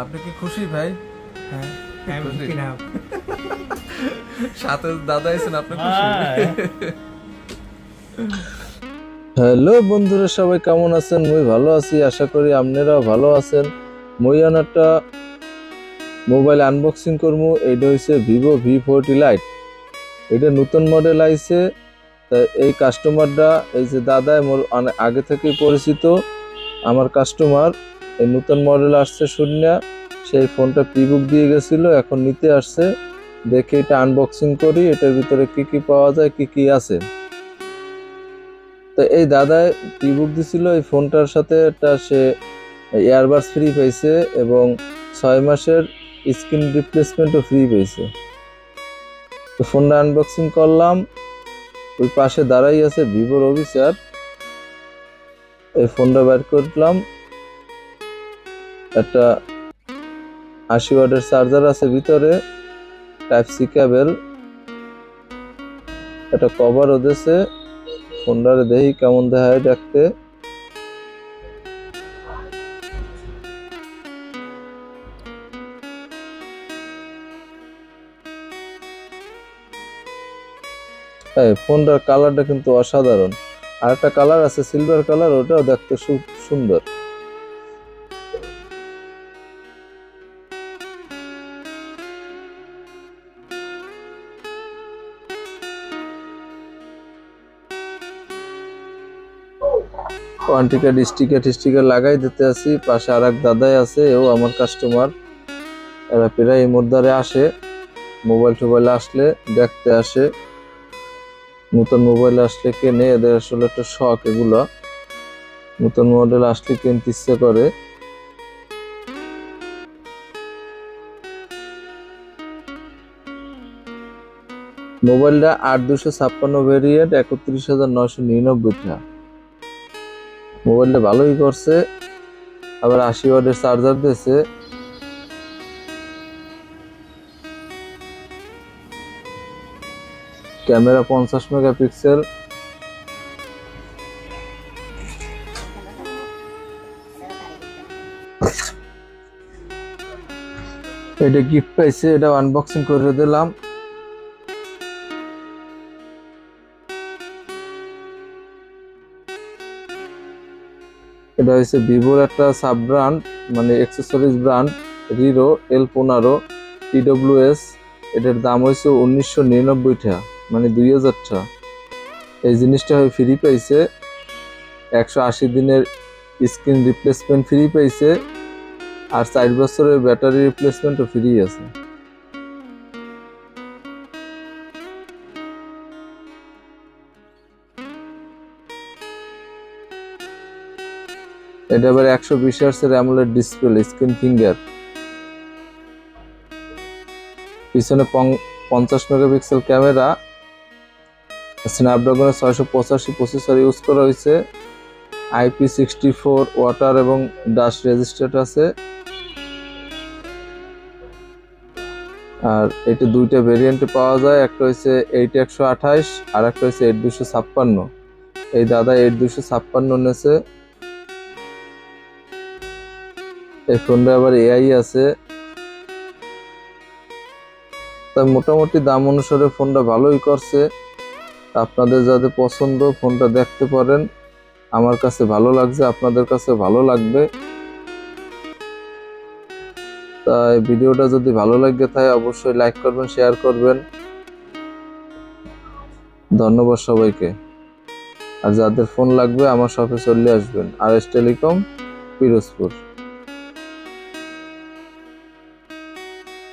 আপনি কি খুশি ভাই? হ্যাঁ, আমি খুশি? খুশি না। সাথে দাদা আছেন, আপনি খুশি? হ্যালো বন্ধুরা, সবাই কেমন আছেন? মুই ভালো আছি, আশা করি আপনারাও ভালো আছেন। মুই একটা মোবাইল আনবক্সিং করবো। এটা হচ্ছে ভিভো V40 লাইট। এটা নতুন মডেল আইছে। তা এই কাস্টমারটা, এই যে দাদা, মোর আগে থেকেই পরিচিত আমার কাস্টমার। এই নতুন মডেল আসছে শূন্য, সেই ফোনটা প্রিবুক দিয়ে গেছিল, এখন নিতে আসছে। দেখে এটা আনবক্সিং করি, এটার ভিতরে কি কি পাওয়া যায়, কি কি আছে। তো এই দাদাই প্রিবুক দিছিল, এই ফোনটার সাথে একটা সে ইয়ারবাডস ফ্রি পেয়েছে এবং 6 মাসের স্ক্রিন রিপ্লেসমেন্টও ফ্রি পেয়েছে। তো ফোনটা আনবক্সিং করলাম। ওই পাশে দাঁড়াই আছে ভিভোর অফিসার। এই ফোনটা বের করলাম। একটা 80 ওয়াটের চার্জার আছে ভিতরে, টাইপ সি কেবল, একটা কভারও দিয়েছে। ফোনটারে দেখি কেমন দেখায় দেখতে। ফোনটার কালারটা কিন্তু অসাধারণ। আর একটা কালার আছে সিলভার কালার, ওটাও দেখতে সুন্দর। ওয়ারেন্টি কার্ড স্টিকার লাগাই দিতে আসি। পাশে আর এক দাদাই আছে, এও আমার কাস্টমার। এরা প্রায় এই মোদ্দারে আসে, মোবাইল টোবাইল আসলে দেখতে আসে। নতুন মোবাইল আসলে কেনে, এদের আসলে একটা শখ এগুলো। নতুন মডেল আসলে কিনতে ইচ্ছে করে। মোবাইলটা 8256 ভেরিয়েন্ট, 31,999 টাকা। মোবাইলটা ভালোই করছে। আবার 80 ওয়াটের চার্জার দিয়েছে। Camera 50 megapixel. এটা গিফট পাইছে, এটা আনবক্সিং করে দিলাম। এটা হচ্ছে ভিভোর একটা সাব ব্র্যান্ড, মানে অ্যাক্সেসরিজ ব্র্যান্ড, রিরো L15 TWS। এটার দাম হয়েছে 1999 টাকা, মানে 2000 টাকা। এই জিনিসটা ফ্রি পাইছে। 180 দিনের স্ক্রিন রিপ্লেসমেন্ট ফ্রি পাইছে। আর 4 বছরের ব্যাটারি রিপ্লেসমেন্টও ফ্রি আছে। এটা আবার 120 হার্টজের অ্যামোলেড ডিসপ্লে, স্ক্রিন ফিঙ্গার। পিছনে 50 মেগাপিক্সেল ক্যামেরা। স্ন্যাপড্রাগনের 685 প্রসেসর ইউজ করা হয়েছে। IP64 ওয়াটার এবং ডাস্ট রেজিস্ট্যান্ট আছে। আর এটা দুইটা ভেরিয়েন্টে পাওয়া যায়, একটা হচ্ছে 8128 আর একটা হচ্ছে 8256। এই দাদা 8256 নেছে। এই ফোনটা আবার AI আছে। তাই মোটামুটি দাম অনুসারে ফোনটা ভালোই করছে। আপনাদের যাদের পছন্দ, ফোনটা দেখতে পারেন। আমার কাছে ভালো লাগছে, আপনাদের কাছে ভালো লাগবে। তাই ভিডিওটা যদি ভালো লাগে থাকে অবশ্যই লাইক করবেন, শেয়ার করবেন। ধন্যবাদ সবাইকে। আর যাদের ফোন লাগবে আমার শপে চলে আসবেন, RS টেলিকম, পিরোজপুর।